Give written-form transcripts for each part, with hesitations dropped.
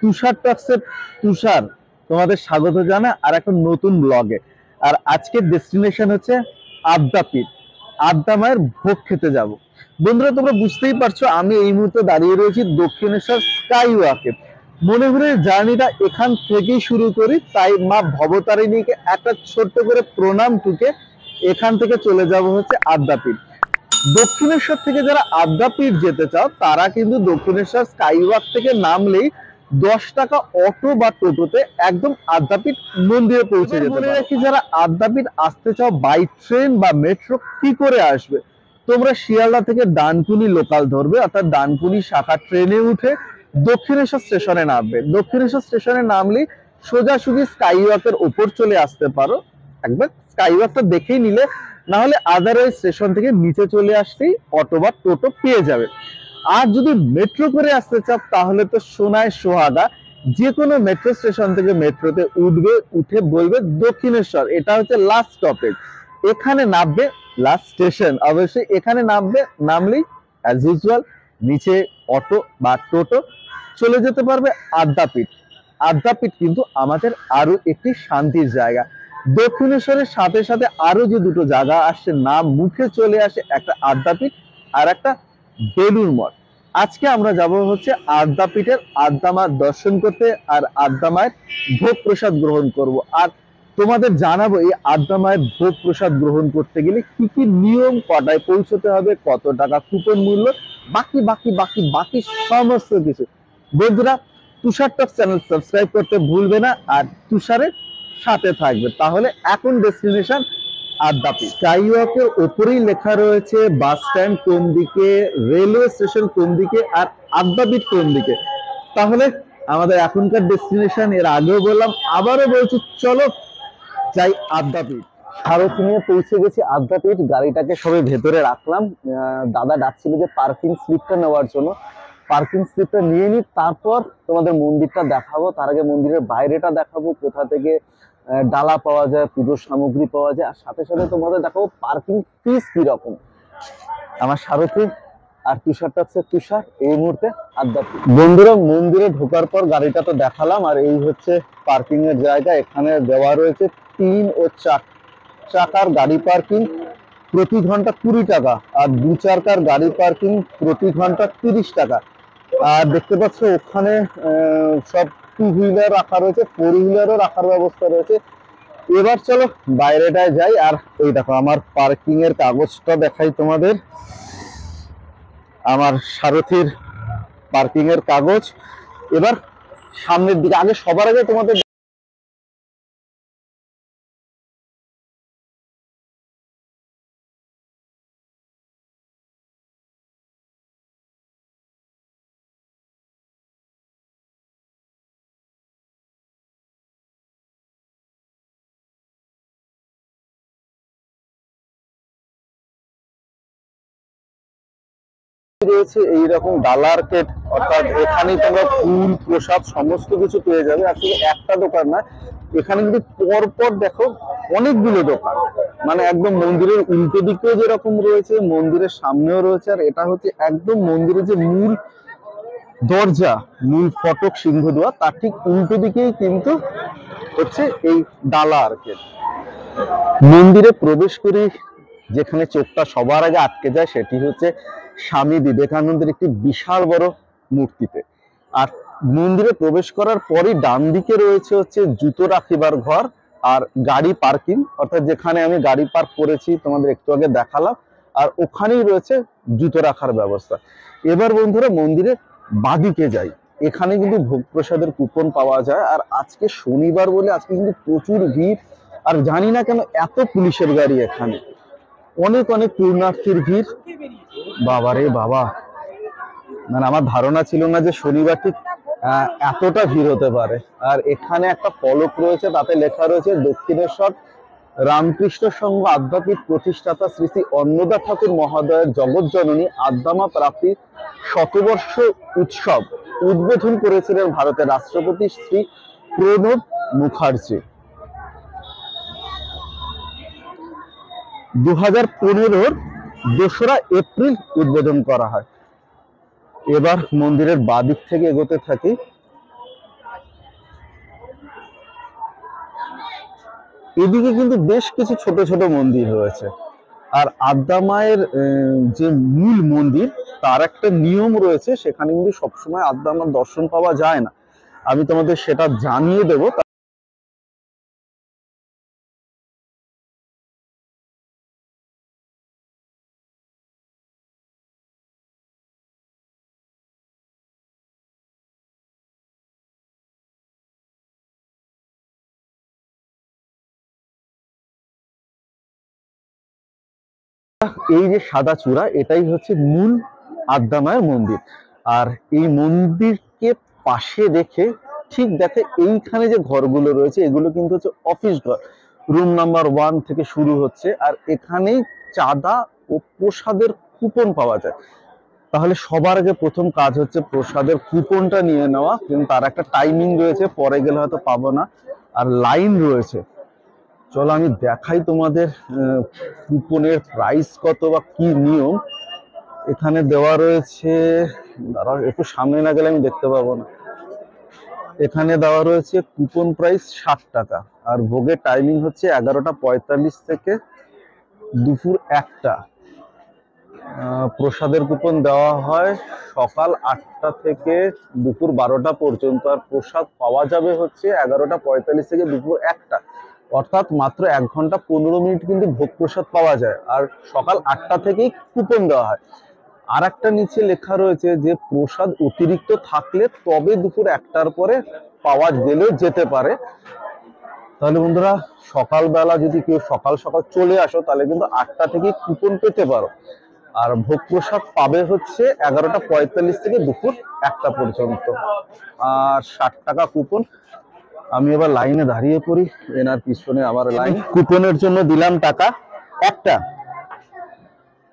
তুষার টক্সের তুষার তোমাদের স্বাগত জানা আর একটা নতুন ব্লগে। আর আজকের ডেস্টিনেশন হচ্ছে আদ্যাপীঠ। আদ্যা মায়ের ভোগ খেতে যাব। বন্ধুরা, তোমরা বুঝতেই পারছো আমি এই মুহূর্তে দাঁড়িয়ে রয়েছি দক্ষিণেশ্বর স্কাই ওয়াকে। মনে হলে জার্নিটা এখান থেকেই শুরু করি, তাই মা ভবতারিণীকে একটা ছোট্ট করে প্রণাম টুকে এখান থেকে চলে যাব হচ্ছে আদ্যাপীঠ। দক্ষিণেশ্বর থেকে যারা আদ্যাপীঠ যেতে চাও তারা কিন্তু দক্ষিণেশ্বর স্কাইওয়াক থেকে নামলেই 10 টাকা অটো বা টোটোতে একদম আদ্যাপীঠ মন্দিরে পৌঁছে যেতে পারো। রাখি, যারা আদ্যাপীঠ আসতে চাও বাই ট্রেন বা মেট্রো কি করে আসবে, তোমরা শিয়ালদা থেকে ডানকুনি লোকাল ধরবে, অর্থাৎ ডানকুনি শাখা ট্রেনে উঠে দক্ষিণেশ্বর স্টেশনে নামবে। দক্ষিণেশ্বর স্টেশনে নামলেই সোজাসুজি স্কাইওয়াকের উপর চলে আসতে পারো। একবার স্কাইওয়াকটা দেখেই নিলে, না হলে আদারওয়াইজ স্টেশন থেকে নিচে চলে আসতেই অটো বা টোটো পেয়ে যাবে। আর যদি মেট্রো করে আসতে চাও তাহলে তো সোনায় সোহাগা, যে কোনো মেট্রো স্টেশন থেকে মেট্রোতে উঠবে, উঠে বলবে দক্ষিণেশ্বর, এটা হচ্ছে লাস্ট স্টপেজ, এখানে নামবে, লাস্ট স্টেশন অবশ্যই এখানে নামবে। নামলেই অ্যাজ ইউজুয়াল নিচে অটো বা টোটো চলে যেতে পারবে আদ্যাপীঠ। আদ্যাপীঠ কিন্তু আমাদের আরো একটি শান্তির জায়গা। দক্ষিণেশ্বরের সাথে সাথে আরো যে দুটো জায়গা আসছে নাম মুখে চলে আসে, একটা আদ্যাপীঠ আর একটা বেলুড় মঠ। আজকে আমরা যাব হচ্ছে আদ্যাপীঠের আদ্যা মার দর্শন করতে আর আদ্যা মায়ের ভোগ প্রসাদ গ্রহণ করব। আর তোমাদের জানাবো এই আদ্যা মায়ের ভোগ প্রসাদ গ্রহণ করতে গেলে কি কি নিয়ম, কটায় পৌঁছতে হবে, কত টাকা কুপন মূল্য, বাকি বাকি বাকি বাকি সমস্ত কিছু। বন্ধুরা, তুষার টক চ্যানেল সাবস্ক্রাইব করতে ভুলবে না আর তুষারের সাথে থাকবে। তাহলে এখন ডেস্টিনেশন আদ্যাপীঠ। স্কাইওয়াকের উপরেই লেখা রয়েছে বাস স্ট্যান্ড কোন দিকে, রেলওয়ে স্টেশন কোন দিকে আর আদ্যাপীঠ কোন দিকে। তাহলে আমাদের এখনকার ডেস্টিনেশন, এর আগেও বললাম আবারও বলছি, চলো যাই আদ্যাপীঠ। সারথি নিয়ে পৌঁছে গেছি আদ্যাপীঠ। গাড়িটাকে সবাই ভেতরে রাখলাম। দাদা ডাকছিল যে পার্কিং স্লিপটা নেওয়ার জন্য। পার্কিং স্লিপটা নিয়ে নি, তারপর তোমাদের মন্দিরটা দেখাবো। তার আগে মন্দিরের বাইরেটা দেখাবো, কোথা থেকে ডালা পাওয়া যায়, পুজোর সামগ্রী পাওয়া যায়, আর সাথে সাথে তোমাদের দেখাবো পার্কিং ফিস কিরকম। আমার সারথি আর তুষারটা হচ্ছে তুষার এই মুহূর্তে আদ্যাপীঠ। বন্ধুরা, মন্দিরে ঢোকার পর গাড়িটা তো দেখালাম, আর এই হচ্ছে পার্কিং এর জায়গা। এখানে দেওয়া রয়েছে 3 ও 4 চাকার গাড়ি পার্কিং প্রতি ঘন্টা 20 টাকা, আর 2 চাকার গাড়ি পার্কিং প্রতি ঘন্টা 30 টাকা। আর দেখতে পাচ্ছ ওখানে সব 2 হুইলার রাখা রয়েছে, 4 হুইলারও রাখার ব্যবস্থা রয়েছে। এবার চলো বাইরেটায় যাই। আর এই দেখো আমার পার্কিং এর কাগজটা দেখাই তোমাদের, আমার সারথির পার্কিং এর কাগজ। এবার সামনের দিকে, আগে সবার আগে তোমাদের রয়েছে এইরকম ডালার কেট, অর্থাৎ এখানেই তোমরা ফুল প্রসাদ সমস্ত কিছু পেয়ে যাবে। আসলে একটা দোকান না, এখানে কিন্তু পরপর দেখো অনেকগুলো দোকান, মানে একদম মন্দিরের উল্টো দিকেও যেরকম রয়েছে, মন্দিরের সামনেও রয়েছে। আর এটা হচ্ছে একদম মন্দিরের যে মূল দরজা, মূল ফটক সিংহদুয়ার, তার ঠিক উল্টো দিকেই কিন্তু হচ্ছে এই ডালা আর্কেড। মন্দিরে প্রবেশ করে যেখানে চোখটা সবার আগে আটকে যায় সেটি হচ্ছে স্বামী বিবেকানন্দের একটি বিশাল বড় মূর্তিতে। আর মন্দিরে প্রবেশ করার পরই ডান দিকে রয়েছে হচ্ছে জুতো রাখিবার ঘর আর গাড়ি পার্কিং, অর্থাৎ যেখানে আমি গাড়ি পার্ক করেছি তোমাদের একটু আগে দেখালাম, আর ওখানেই রয়েছে জুতো রাখার ব্যবস্থা। এবার বন্ধুরা মন্দিরে বাদিকে যাই, এখানে কিন্তু ভোগ প্রসাদের কুপন পাওয়া যায়। আর আজকে শনিবার বলে আজকে কিন্তু প্রচুর ভিড়, আর জানি না কেন এত পুলিশের গাড়ি এখানে, অনেক অনেক পূর্ণার্থীর ভিড়। বাবারে বাবা, মানে আমার ধারণা ছিল না যে শনিবার ঠিক এতটা ভিড় হতে পারে। আর এখানে একটা ফলক রয়েছে, তাতে লেখা রয়েছে দক্ষিণেশ্বর রামকৃষ্ণ সংঘ আদ্যাপীঠ প্রতিষ্ঠাতা শ্রী শ্রী অন্নদা ঠাকুর মহোদয়ের জগৎজননী আদ্যামা প্রাপ্তি শতবর্ষ উৎসব উদ্বোধন করেছিলেন ভারতের রাষ্ট্রপতি শ্রী প্রণব মুখার্জি। 2015-র 2রা এপ্রিল উদ্বোধন করা হয়। এবার মন্দিরের বাদিক থেকে এগোতে থাকি। এদিকে কিন্তু বেশ কিছু ছোট ছোট মন্দির রয়েছে। আর আদ্যা মায়ের যে মূল মন্দির, তার একটা নিয়ম রয়েছে, সেখানে কিন্তু সবসময় আদ্যা মার দর্শন পাওয়া যায় না। আমি তোমাদের সেটা জানিয়ে দেবো। এই যে সাদা চূড়া, এটাই হচ্ছে মূল আদ্যা মায়ের মন্দির। আর এই মন্দিরকে পাশে রেখে ঠিক দেখে এইখানে যে ঘরগুলো রয়েছে, এগুলো কিন্তু হচ্ছে অফিস ঘর। রুম নাম্বার 1 থেকে শুরু হচ্ছে। আর এখানেই চাঁদা ও প্রসাদের কুপন পাওয়া যায়। তাহলে সবার আগে প্রথম কাজ হচ্ছে প্রসাদের কুপনটা নিয়ে নেওয়া, কিন্তু তার একটা টাইমিং রয়েছে, পরে গেলে হয়তো পাবো না। আর লাইন রয়েছে। চলো আমি দেখাই তোমাদের কুপনের প্রাইস কত বা কি নিয়ম এখানে দেওয়া রয়েছে। দাঁড়াও, একটু সামনে না গেলে আমি দেখতে পাবো না। এখানে দেওয়া রয়েছে কুপন প্রাইস 60 টাকা। আর ভোগের টাইমিং হচ্ছে 11:45 থেকে দুপুর 1টা। প্রসাদের কুপন দেওয়া হয় সকাল 8টা থেকে দুপুর 12টা পর্যন্ত। আর প্রসাদ পাওয়া যাবে হচ্ছে 11:45 থেকে দুপুর 1টা, অর্থাৎ মাত্র 1 ঘন্টা 15 মিনিট কিন্তু ভোগ প্রসাদ পাওয়া যায়। আর সকাল 8টা থেকেই কুপন দেওয়া হয়। আর একটা নিচে লেখা রয়েছে যে প্রসাদ অতিরিক্ত থাকলে তবে দুপুর 1টার পরে পাওয়া গেলেও যেতে পারে। তাহলে বন্ধুরা, সকালবেলা যদি কেউ সকাল সকাল চলে আসো, তাহলে কিন্তু 8টা থেকে কুপন পেতে পারো। আর ভোগ প্রসাদ পাবে হচ্ছে 11:45 থেকে দুপুর 1টা পর্যন্ত। আর 60 টাকা কুপন। আমি এবার লাইনে দাঁড়িয়ে পড়ি, এনার পিছনে আমার লাইন। কুপনের জন্য দিলাম টাকা একটা,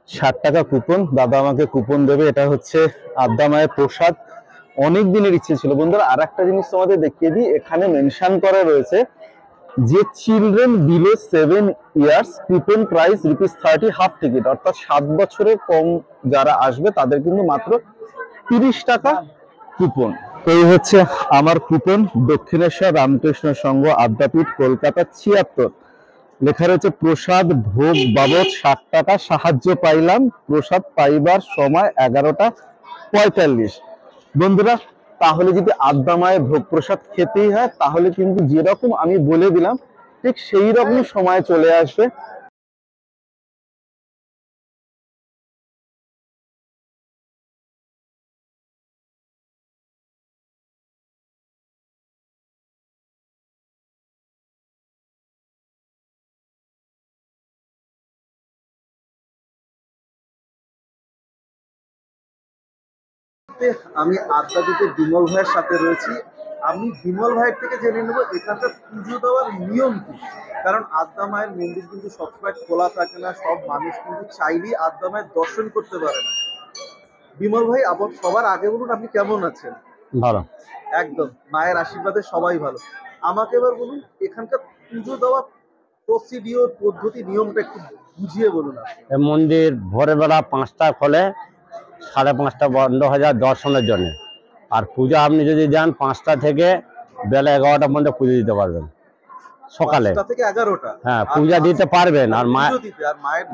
60 টাকা কুপন। দাদা আমাকে কুপন দেবে। এটা হচ্ছে আদ্যা মায়ের প্রসাদ। অনেক দিনের ইচ্ছে ছিল বন্ধুরা। আর একটা জিনিস তোমাদের দেখিয়ে দিই, এখানে মেনশন করা রয়েছে যে children below 7 years coupon price ₹30 half ticket, অর্থাৎ 7 বছরের কম যারা আসবে তাদের কিন্তু মাত্র 30 টাকা কুপন। এই হচ্ছে আমার কুপন। দক্ষিণেশ্বর রামকৃষ্ণ সংঘ আদ্যাপীঠ, কলকাতা 76। লেখা রয়েছে প্রসাদ ভোগ বাবদ 60 টাকা, সাহায্য পাইলাম। প্রসাদ পাইবার সময় 11:45। বন্ধুরা, তাহলে যদি আদ্যা মায়ের ভোগ প্রসাদ খেতেই হয়, তাহলে কিন্তু যেরকম আমি বলে দিলাম ঠিক সেই রকমই সময় চলে আসবে। আমি আদ্যাপীঠে বিমল ভাইয়ের সাথে রয়েছি। আমি বিমল ভাইয়ের থেকে জেনে নেবো এখানকার পুজো দেওয়ার নিয়ম কি। কারণ আদ্যা মায়ের মন্দির কিন্তু সবসময় খোলা থাকে না, সব মানুষ কিন্তু চাইলেই আদ্যা মায়ের দর্শন করতে পারে না। বিমল ভাই, আবার সবার আগে বলুন আপনি কেমন আছেন? ভালো। একদম, মায়ের আশীর্বাদে সবাই ভালো। আমাকে এবার বলুন এখানকার পুজো দেওয়া প্রসিডিওর, পদ্ধতি, নিয়মটা একটু বুঝিয়ে বলুন আপনি। এই মন্দির ভোরবেলা 5টা খোলে, 5:30 বন্ধ হয়ে যায় দর্শনের জন্য। আর পূজা আপনি যদি যান 5টা থেকে বেলা 11টা পর্যন্ত পুজো দিতে পারবেন সকালে। 5টা থেকে 11টা? হ্যাঁ, পূজা দিতে পারবেন। আর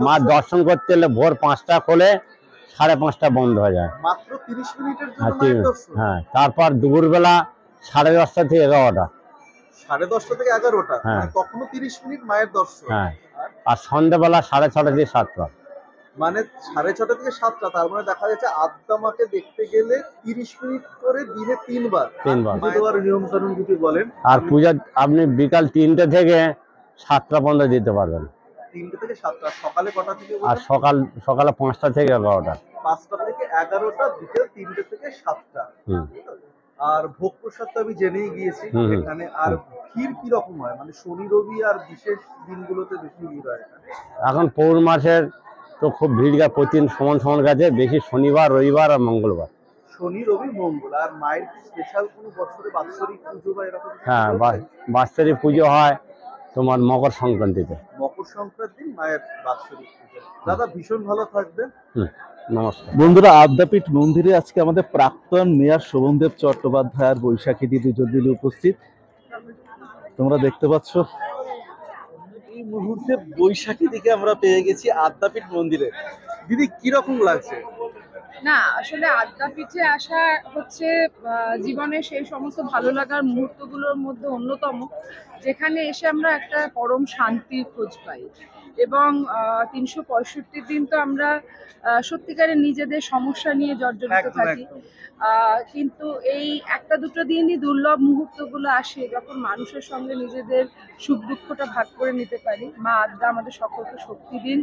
মা দর্শন করতে গেলে ভোর 5টা খোলে, 5:30 বন্ধ হয়ে যায়। মাত্র 30 মিনিটের জন্য মায়ের দর্শন? হ্যাঁ, তারপর দুপুরবেলা 10:30 থেকে 11টা। 10:30 থেকে 11টা? হ্যাঁ, তখনও 30 মিনিট মায়ের দর্শন? হ্যাঁ। আর সন্ধ্যাবেলা 6:30 থেকে 7টা। মানে 6:30 থেকে 7টা। তার মানে দেখা যাচ্ছে আদ্যা মাকে দেখতে গেলে 30 মিনিট করে দিনে 3 বার পুজো দেওয়ার নিয়ম কানুন যদি বলেন। আর পূজা আপনি বিকাল 3টে থেকে 7টা পর্যন্ত দিতে পারবেন। 3টে থেকে 7টা। সকালে কটা থেকে? আর সকালে 5টা থেকে 11টা। 5টা থেকে 11টা, বিকেল 3টে থেকে 7টা। আর ভোগ প্রসাদ তো আমি জেনেই গিয়েছি এখানে। আর ভিড় কি রকম হয়? মানে শনি রবি আর বিশেষ দিনগুলোতে বেশি ভিড় হয় এখানে? এখন পৌর মাসের তো খুব ভিড়, প্রতিদিন সমান সমান গেছে, বেশি শনিবার, রবিবার আর মঙ্গলবার। শনি রবি মঙ্গল। আর মায়ের কি স্পেশাল কোনো বছরে বাৎসরিক পুজো বা এরকম? হ্যাঁ, বাৎসরিক পুজো হয় তোমার মকর সংক্রান্তিতে। মকর সংক্রান্তি মায়ের বাৎসরিক পুজো। দাদা ভীষণ ভালো থাকবেন। নমস্কার বন্ধুরা, আদ্যাপীঠ মন্দিরে আজকে আমাদের প্রাক্তন মেয়র শোভনদেব চট্টোপাধ্যায় আর বৈশাখী দিদি দুজন মিলে উপস্থিত। তোমরা দেখতে পাচ্ছ এই মুহূর্তে বৈশাখী দিকে আমরা পেয়ে গেছি আদ্যাপীঠ মন্দিরে। দিদি কিরকম লাগছে? না, আসলে আদ্যাপীঠে আসা হচ্ছে জীবনের সেই সমস্ত ভালো লাগার মুহূর্তগুলোর মধ্যে অন্যতম, যেখানে এসে আমরা একটা পরম শান্তির খোঁজ পাই। এবং ৩৬৫ দিন তো আমরা সত্যিকারের নিজেদের সমস্যা নিয়ে জর্জরিত একদম থাকি। একদম। কিন্তু এই একটা দুটো দিনই দুর্লভ মুহূর্তগুলো আসে যখন মানুষের সঙ্গে নিজেদের সুখ দুঃখটা ভাগ করে নিতে পারি। মা আদ্যা আমাদের সকলকে শক্তি দিন।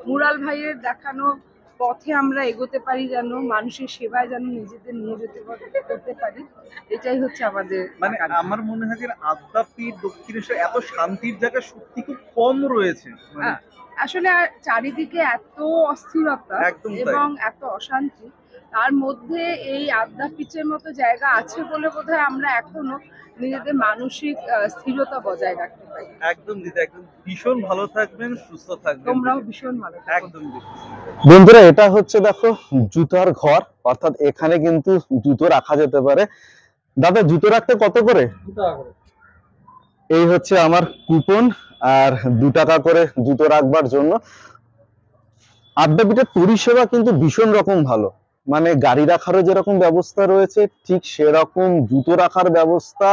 মুরাল ভাইয়ের দেখানো পথে আমরা এগোতে পারি, যেন মানুষের সেবায় যেন নিজেদের নিয়ে যেতে করতে পারি। এটাই হচ্ছে আমাদের মানে আমার মনে হয় যে আদ্যাপীঠ দক্ষিণেশ্বর এত শান্তির জায়গা সত্যি খুব কম রয়েছে। আহ, আসলে আর চারিদিকে এত অস্থিরতা একদম তাই। এবং এত অশান্তি, তার মধ্যে এই আদ্যাপীঠের মতো জায়গা আছে বলে বোধহয় আমরা এখনো নিজেদের মানসিক স্থিরতা বজায় রাখতে পারি। একদম দিদি, একদম ভীষণ ভালো থাকবেন, সুস্থ থাকবেন। তোমরাও ভীষণ ভালো থাকো। একদম দিদি। বন্ধুরা, এটা হচ্ছে দেখো জুতার ঘর, অর্থাৎ এখানে কিন্তু জুতো রাখা যেতে পারে। দাদা, জুতো রাখতে কত করে? এই হচ্ছে আমার কুপন, আর 2 টাকা করে জুতো রাখবার জন্য। আদ্যাপীঠের পরিষেবা কিন্তু ভীষণ রকম ভালো, মানে গাড়ি রাখারও যেরকম ব্যবস্থা রয়েছে ঠিক সেরকম জুতো রাখার ব্যবস্থা,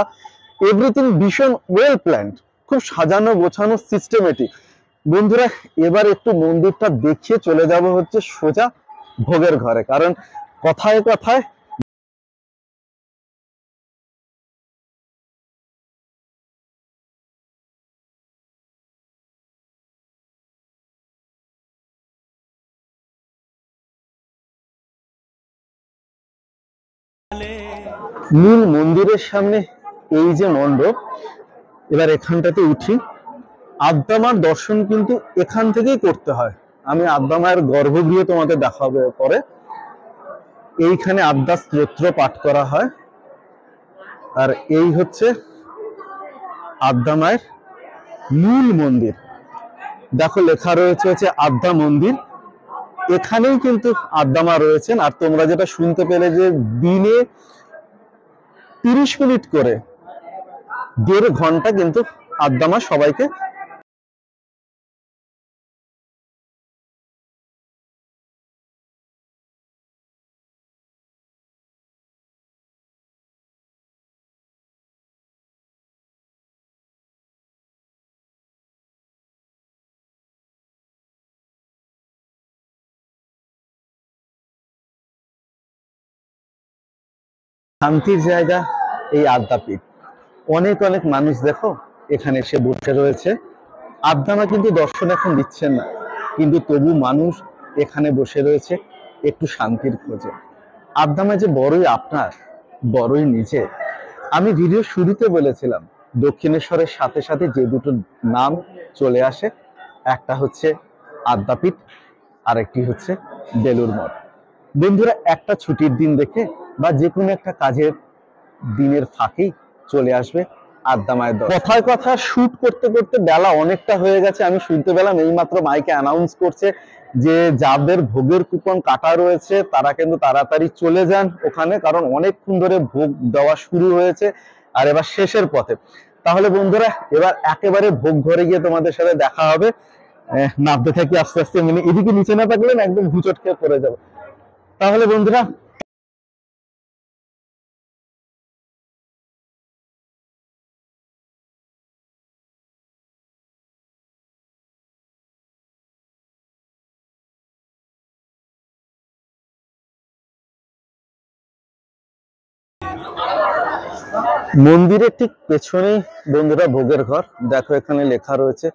এভরিথিং ভীষণ ওয়েল প্ল্যান্ড, খুব সাজানো গোছানো সিস্টেমেটিক। বন্ধুরা, এবার একটু মন্দিরটা দেখিয়ে চলে যাব হচ্ছে সোজা ভোগের ঘরে, কারণ কথায় কথায় মূল মন্দিরের সামনে এই যে মণ্ডপ, এবার এখানটাতে উঠি। আদ্যা মার দর্শন কিন্তু এখান থেকেই করতে হয়। আমি আদ্যা মায়ের গর্ভগৃহ তোমাদের দেখাবো পরে। এইখানে আদ্যা স্তোত্র পাঠ করা হয়, আর এই হচ্ছে আদ্যা মায়ের মূল মন্দির। দেখো লেখা রয়েছে হচ্ছে আদ্যা মন্দির। এখানেই কিন্তু আদ্যা মা রয়েছেন। আর তোমরা যেটা শুনতে পেলে যে দিনে 30 মিনিট করে 1.5 ঘন্টা কিন্তু আদ্যা মা সবাইকে শান্তির জায়গা এই আদ্যাপীঠ। অনেক অনেক মানুষ দেখো এখানে এসে বসে রয়েছে। আদ্যা মা কিন্তু দর্শন এখন দিচ্ছেন না, কিন্তু তবু মানুষ এখানে বসে রয়েছে একটু শান্তির খোঁজে। আদ্যা মা যে বড়ই আপনার, বড়ই নিজে। আমি ভিডিও শুরুতে বলেছিলাম দক্ষিণেশ্বরের সাথে সাথে যে দুটো নাম চলে আসে, একটা হচ্ছে আদ্যাপীঠ, আর একটি হচ্ছে বেলুড় মঠ। বন্ধুরা, একটা ছুটির দিন দেখে বা যে কোনো একটা কাজের দিনের ফাঁকেই চলে আসবে আদ্যা মায়ের দর্শন। কথায় কথা শুট করতে করতে বেলা অনেকটা হয়ে গেছে। আমি শুনতে পেলাম এইমাত্র মাইকে অ্যানাউন্স করছে যে যাদের ভোগের কুপন কাটা রয়েছে তারা কিন্তু তাড়াতাড়ি চলে যান ওখানে, কারণ অনেকক্ষণ ধরে ভোগ দেওয়া শুরু হয়েছে আর এবার শেষের পথে। তাহলে বন্ধুরা, এবার একেবারে ভোগ ঘরে গিয়ে তোমাদের সাথে দেখা হবে। নামতে থাকি আস্তে আস্তে, মানে এদিকে নিচে না থাকলে না একদম হুচট খেয়ে পড়ে যাবে। তাহলে বন্ধুরা, মন্দিরের ঠিক পেছনেই বন্ধুরা ভোগের ঘর। দেখো এখানে লেখা রয়েছে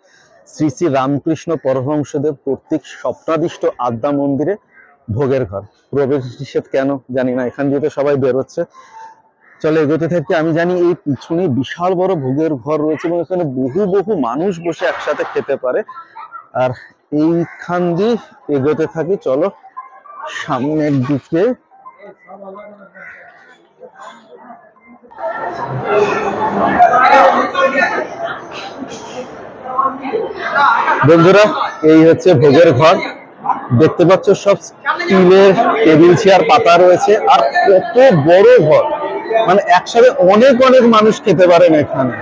শ্রী শ্রী রামকৃষ্ণ পরমহংসদেব কর্তৃক স্বপ্নাদিষ্ট আদ্যা মন্দিরে ভোগের ঘর। প্রবেশ নিষেধ কেন জানি না, এখান দিয়ে তো সবাই বেরোচ্ছে। চলে এগোতে থাকি। আমি জানি এই পিছনে বিশাল বড় ভোগের ঘর রয়েছে এবং এখানে বহু বহু মানুষ বসে একসাথে খেতে পারে। আর এইখান দিয়ে এগোতে থাকি, চলো সামনের দিকে। বন্ধুরা, এই হচ্ছে ভোগের ঘর। দেখতে পাচ্ছ সব স্টিলের টেবিল চেয়ার পাতা রয়েছে, আর কত বড় ঘর, মানে একসাথে অনেক অনেক মানুষ খেতে পারেন এখানে।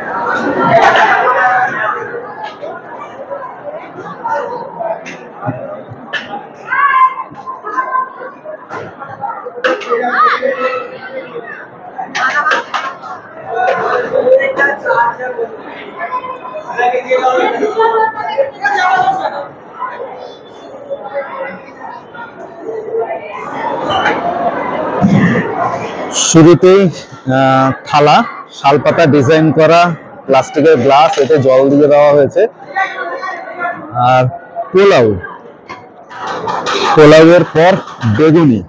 শুরুতেই থালা, শালপাতা ডিজাইন করা প্লাস্টিকের গ্লাস, এতে জল দিয়ে দেওয়া হয়েছে। আর পোলাওয়ের পর বেগুনি,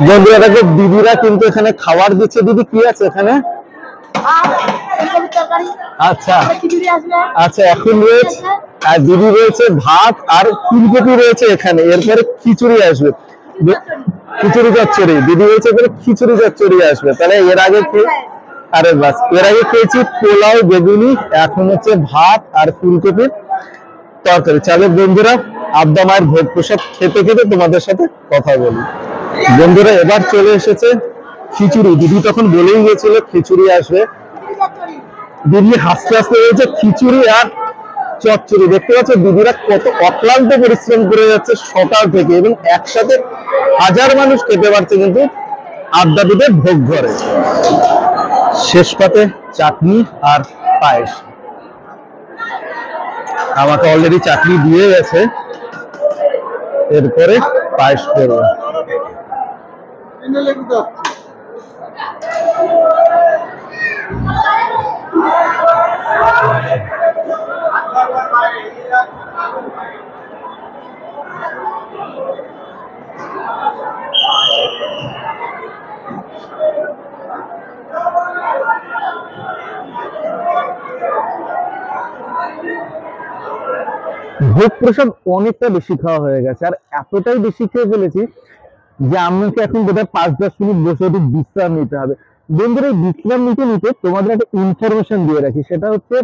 বন্ধুরা দেখো দিদিরা কিন্তু এখানে খাবার দিচ্ছে। দিদি কি আছে এখানে? আচ্ছা আচ্ছা, এখন রয়েছে আর দিদি রয়েছে ভাত আর ফুলকপি রয়েছে এখানে, এরপরে খিচুড়ি আসবে, খিচুড়ি চচ্চড়ি। দিদি রয়েছে এরপরে খিচুড়ি চচ্চড়ি আসবে। তাহলে এর আগে আরে বাস, এর আগে খেয়েছি পোলাও বেগুনি, এখন হচ্ছে ভাত আর ফুলকপির তরকারি। চলো বন্ধুরা, আদ্যা মায়ের ভোগ প্রসাদ খেতে খেতে তোমাদের সাথে কথা বলি। বন্ধুরা এবার চলে এসেছে খিচুড়ি। দিদি তখন বলেই গেছিল খিচুড়ি আসবে। দিদি হাসতে হাসতে বলছে খিচুড়ি আর চচ্চড়ি। দেখতে পাচ্ছ দিদিরা কত অক্লান্ত পরিশ্রম করে যাচ্ছে সকাল থেকে, এবং একসাথে হাজার মানুষ খেতে পারছে কিন্তু আদ্যাপীঠের ভোগ ঘরে। শেষ পাতে চাটনি আর পায়েস। আমাকে অলরেডি চাটনি দিয়ে গেছে, এরপরে পায়েস করবো। ভোগ প্রসাদ অনেকটা বেশি খাওয়া হয়ে গেছে, আর এতটাই বেশি খেয়ে ফেলেছি যে আমাকে এখন বোধহয় 5-10 মিনিট বসে একটু বিশ্রাম নিতে হবে। বন্ধুরা এই বিশ্রাম নিতে নিতে তোমাদের একটা ইনফরমেশন দিয়ে রাখি, সেটা হচ্ছে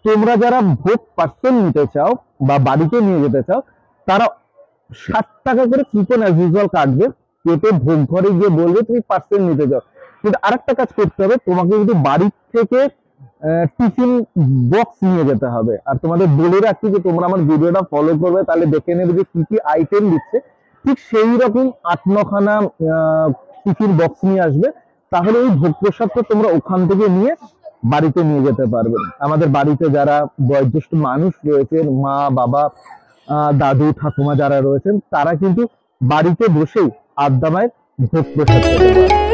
তোমরা যারা ভোগ পার্সেল নিতে চাও বা বাড়িতে নিয়ে যেতে চাও, তারা 60 টাকা করে কুপন অ্যাজ ইউজুয়াল কাটবে, কেটে ভোগ ঘরে গিয়ে বলবে তুমি পার্সেল নিতে যাও। কিন্তু আরেকটা কাজ করতে হবে, তোমাকে কিন্তু বাড়ি থেকে টিফিন বক্স নিয়ে যেতে হবে। আর তোমাদের বলে রাখছি যে তোমরা আমার ভিডিওটা ফলো করবে, তাহলে দেখে নেবে যে কি কি আইটেম দিচ্ছে। ঠিক সেই রকম 8-9 খানা টিফিন বক্স নিয়ে আসবে, তাহলে এই ভোগ প্রসাদটা তোমরা ওখান থেকে নিয়ে বাড়িতে নিয়ে যেতে পারবে। আমাদের বাড়িতে যারা বয়োজ্যেষ্ঠ মানুষ রয়েছেন, মা বাবা দাদু ঠাকুমা যারা রয়েছেন, তারা কিন্তু বাড়িতে বসেই আদ্যা মায়ের ভোগ প্রসাদ খেতে পারে।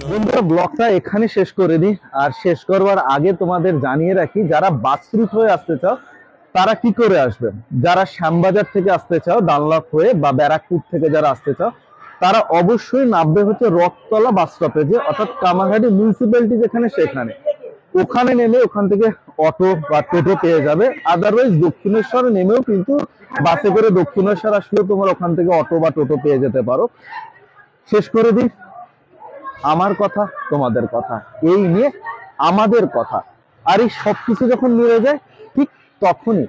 বন্ধুরা ব্লগটা এখানে শেষ করে দিই, আর শেষ করবার আগে তোমাদের জানিয়ে রাখি, যারা বাস রুট হয়ে আসতে চাও তারা কি করে আসবেন। যারা শ্যামবাজার থেকে আসতে চাও ডানলপ হয়ে, বা ব্যারাকপুর থেকে যারা আসতে চাও, তারা অবশ্যই নামবে হচ্ছে রথতলা বাস স্টপেজে, অর্থাৎ কামারহাটি মিউনিসিপ্যালিটি যেখানে সেখানে। ওখানে নেমে ওখান থেকে অটো বা টোটো পেয়ে যাবে। আদারওয়াইজ দক্ষিণেশ্বর নেমেও কিন্তু বাসে করে দক্ষিণেশ্বর আসলেও তোমার ওখান থেকে অটো বা টোটো পেয়ে যেতে পারো। শেষ করে দিই, আমার কথা তোমাদের কথা, এই নিয়ে আমাদের কথা। আর এই সবকিছু যখন মিলে যায়, ঠিক তখনই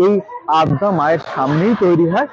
এই আদ্যা মায়ের সামনেই তৈরি হয়